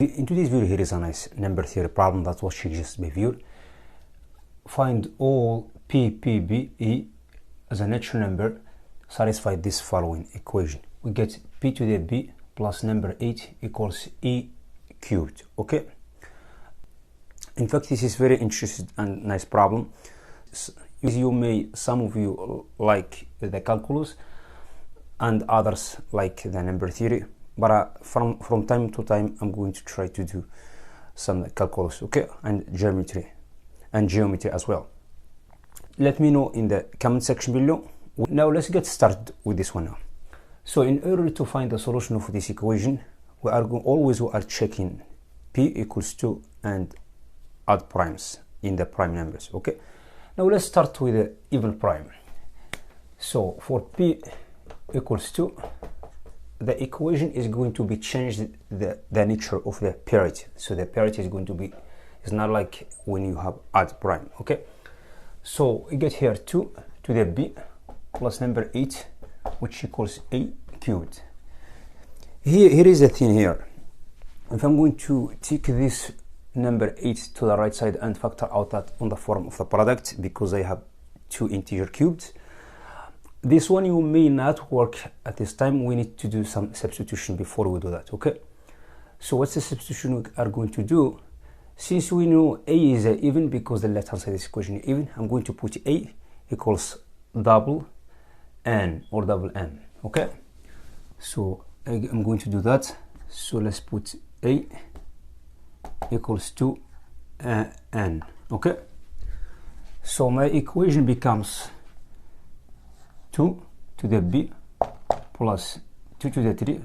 In today's video, here is a nice number theory problem that was just reviewed. Find all p, b, e as a natural number satisfy this following equation. We get p to the b plus number 8 equals e cubed. Okay. In fact, this is very interesting and nice problem. As you may, some of you like the calculus and others like the number theory. But from time to time, I'm going to try to do some calculus, okay, and geometry as well. Let me know in the comment section below. Now let's get started with this one now. So in order to find the solution of this equation, we are checking p equals 2 and add primes in the prime numbers, okay. Now let's start with the even prime. So for p equals 2, the equation is going to be changed the nature of the parity. So the parity is going to be, it's not like when you have add prime, okay. So we get here 2 to the b plus number 8, which equals a cubed. Here is the thing here. If I'm going to take this number 8 to the right side and factor out that on the form of the product, because I have 2 integer cubed, this one you may not work at this time. We need to do some substitution before we do that, okay. So what's the substitution we are going to do? Since we know a is even, because the left hand side of this equation is even, I'm going to put a equals double n or double n, okay. So I'm going to do that. So let's put a equals to n, okay. So my equation becomes 2 to the b plus 2 to the 3,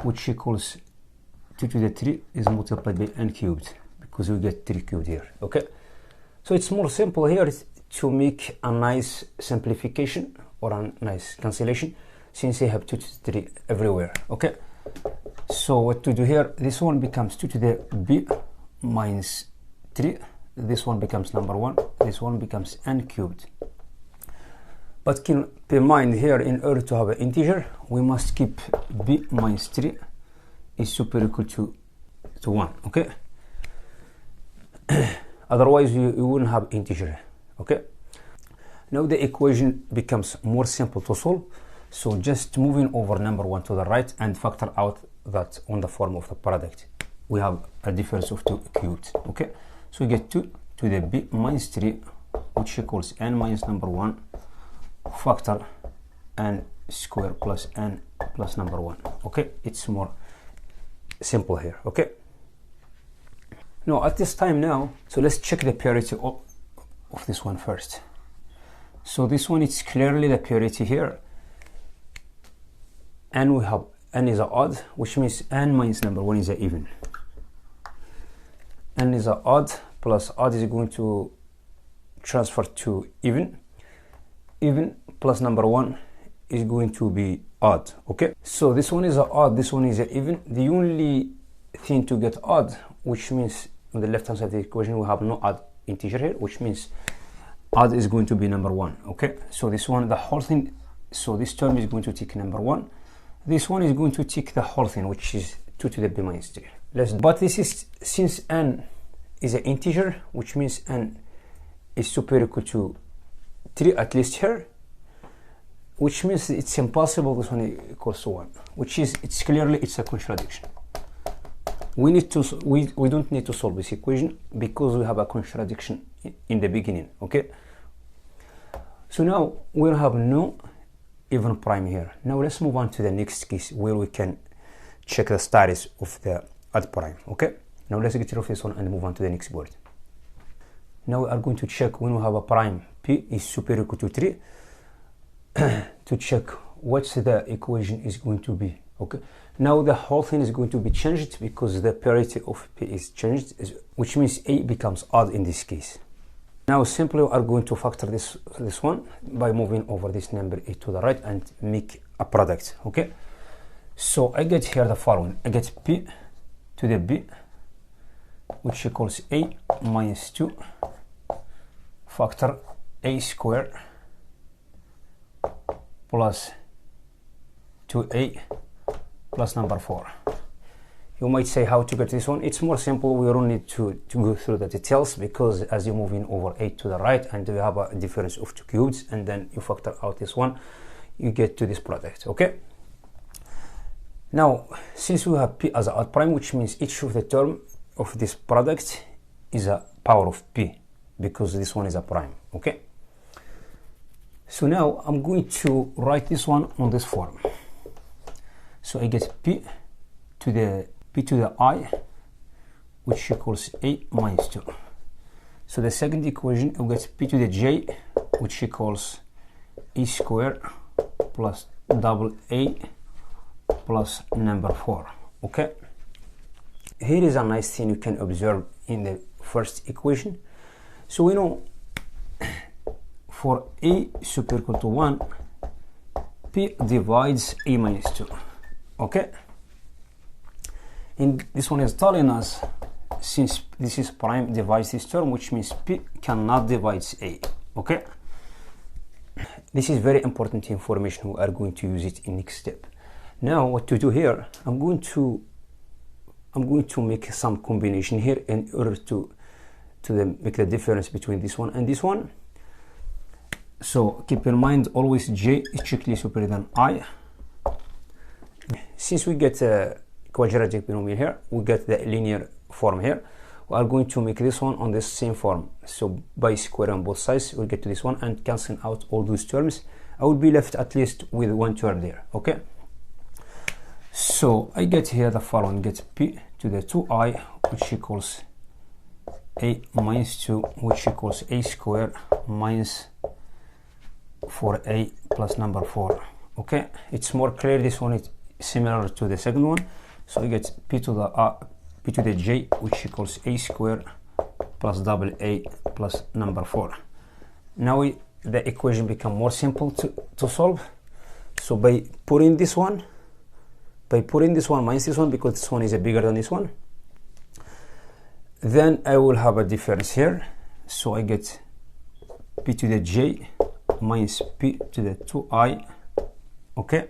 which equals 2 to the 3 is multiplied by n cubed, because we get 3 cubed here, okay. So it's more simple here to make a nice simplification or a nice cancellation, since I have 2 to the 3 everywhere, okay. So what to do here, this one becomes 2 to the b minus 3, this one becomes number 1, this one becomes n cubed. But keep in mind here, in order to have an integer, we must keep b minus 3 is super equal to 1, okay. Otherwise you wouldn't have integer, okay. Now the equation becomes more simple to solve. So just moving over number 1 to the right and factor out that on the form of the product, we have a difference of 2 cubed, okay. So we get 2 to the b minus 3, which equals n minus number 1 factor n square plus n plus number 1, okay. It's more simple here, okay. Now at this time now, so let's check the parity of this one first. So this one, it's clearly the parity here, and we have n is a odd, which means n minus number 1 is a even. N is a odd plus odd is going to transfer to even. Even plus number 1 is going to be odd, okay. So this one is a odd, this one is a even. The only thing to get odd, which means on the left hand side of the equation we have no odd integer here, which means odd is going to be number 1, okay. So this one, the whole thing, so this term is going to take number 1, this one is going to take the whole thing, which is 2 to the b minus 3. But this is, since n is an integer, which means n is super equal to 3 at least here, which means it's impossible this one equals to 1, which is, it's clearly, it's a contradiction. We don't need to solve this equation because we have a contradiction in the beginning, okay. So now we'll have no even prime here. Now let's move on to the next case where we can check the status of the add prime, okay. Now let's get rid of this one and move on to the next board. Now we are going to check when we have a prime p is super equal to 3 to check what the equation is going to be, okay. Now the whole thing is going to be changed because the parity of p is changed, which means a becomes odd in this case. Now simply we are going to factor this one by moving over this number 8 to the right and make a product, okay. So I get here the following. I get p to the b, which equals a minus 2 factor a square plus 2a plus number 4 You might say how to get this one. It's more simple. We don't need to go through the details, because as you move in over 8 to the right and you have a difference of 2 cubes, and then you factor out this one, you get to this product. Okay, now since we have p as an odd prime, which means each of the term of this product is a power of p, because this one is a prime. Okay, so now I'm going to write this one on this form. So I get p to the I, which equals a minus 2. So the second equation, we get p to the j, which equals a squared plus double a plus number 4. Okay, here is a nice thing you can observe in the first equation. So we know for a super equal to 1, p divides a minus 2. Okay, and this one is telling us, since this is prime, divides this term, which means p cannot divide a. Okay, this is very important information. We are going to use it in next step. Now what to do here, I'm going to make some combination here in order to make the difference between this one and this one. So keep in mind, always j is strictly superior than I. Since we get a quadratic binomial here, we get the linear form here. We are going to make this one on the same form. So by square on both sides, we'll get to this one and cancel out all those terms. I will be left at least with one term there. Okay, so I get here the following: get p to the 2i, which equals a minus 2, which equals a squared minus 4a plus number 4. Okay, it's more clear. This one is similar to the second one. So I get p to the j, which equals a squared plus double a plus number 4. Now the equation become more simple to solve. So by putting this one minus this one, because this one is bigger than this one, then I will have a difference here. So I get p to the j minus p to the 2i. Okay,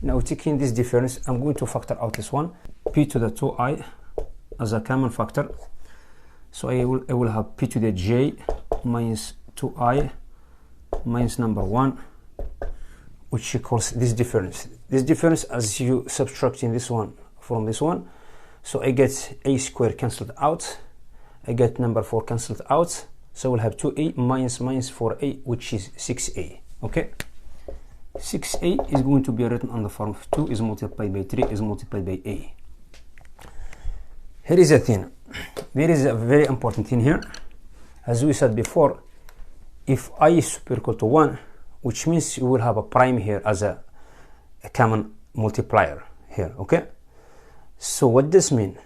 now taking this difference, I'm going to factor out this one, p to the 2i as a common factor. So I will have p to the j minus 2i minus number 1, which equals this difference. This difference, as you subtracting this one from this one, so I get a squared cancelled out, I get number 4 cancelled out, so we'll have 2a minus 4a, which is 6a. Okay, 6a is going to be written on the form of 2 is multiplied by 3 is multiplied by a. Here is a thing. There is a very important thing here. As we said before, if I is super equal to 1, which means you will have a prime here as a common multiplier here. Okay, so what does mean?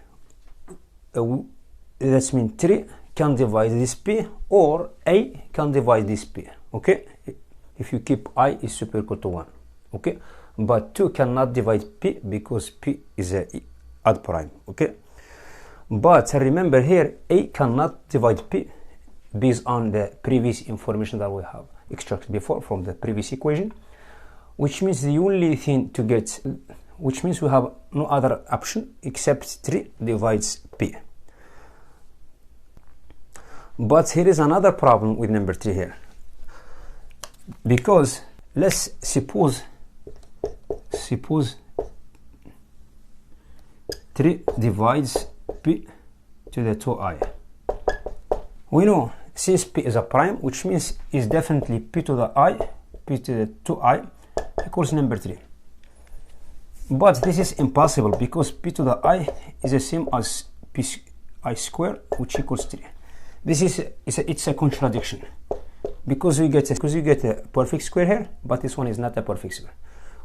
That means 3 can divide this p, or a can divide this p. Okay, if you keep I is super equal to 1. Okay, but 2 cannot divide p because p is a odd prime. Okay, but remember here, a cannot divide p based on the previous information that we have extracted before from the previous equation, which means the only thing to get, which means we have no other option except 3 divides p. But here is another problem with number 3 here, because let's suppose 3 divides p to the 2i. We know since p is a prime, which means is definitely p to the I, p to the 2i equals number 3. But this is impossible because p to the I is the same as p I squared, which equals 3. This is it's a contradiction, because you get a perfect square here, but this one is not a perfect square.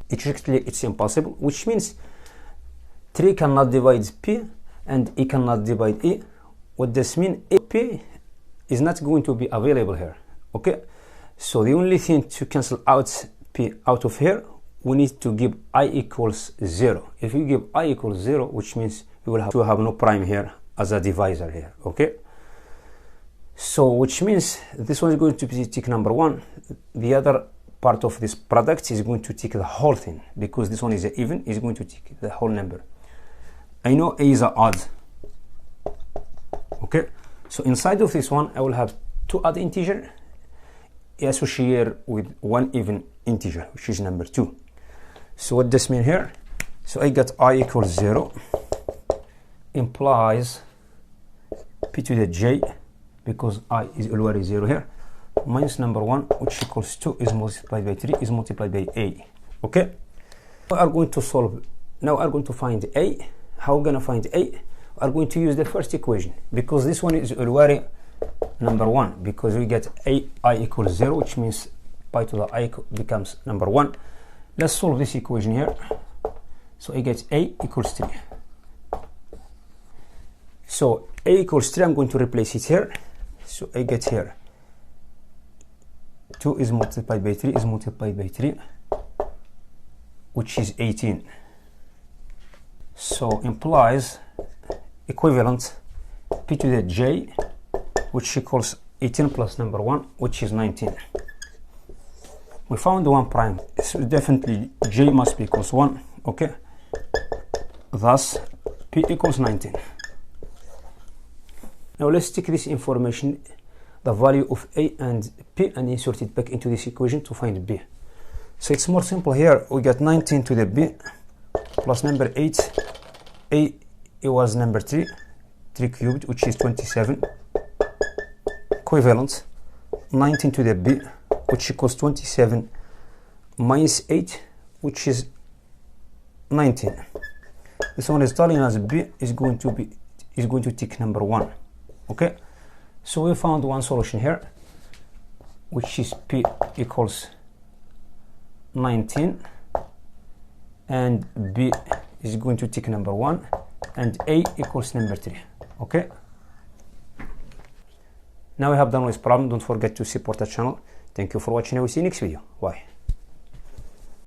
It's impossible, which means 3 cannot divide p and e cannot divide e. What does mean? P is not going to be available here. Okay, so the only thing to cancel out p out of here, we need to give I equals 0. If you give I equals 0, which means you will have no prime here as a divisor here. Okay, so which means this one is going to be tick number 1. The other part of this product is going to tick the whole thing, because this one is even, is going to tick the whole number. I know A is an odd. Okay, so inside of this one, I will have two odd integer associated with one even integer, which is number 2. So what does mean here? So I got I equals 0 implies p to the j, because I is already 0 here, minus number 1, which equals 2 is multiplied by 3 is multiplied by A. Okay, we are going to solve. Now we are going to find A. How are we going to find A? We are going to use the first equation, because this one is already number 1, because we get I equals 0, which means pi to the I becomes number 1. Let's solve this equation here. So I get A equals 3. So A equals 3, I'm going to replace it here. So I get here 2 is multiplied by 3 is multiplied by 3, which is 18. So implies equivalent p to the j, which equals 18 plus number 1, which is 19. We found 1 prime, so definitely j must be equals 1. Okay, thus p equals 19. Now let's take this information, the value of A and P, and insert it back into this equation to find B. So it's more simple here. We got 19 to the B plus number 8. A, it was number 3 cubed, which is 27. Equivalent 19 to the B, which equals 27 minus 8, which is 19. This one is telling us B is going to take number 1. Okay, so we found one solution here, which is P equals 19 and B is going to take number 1 and A equals number 3. Okay, now we have done with this problem. Don't forget to support the channel. Thank you for watching. I will see you next video. Bye.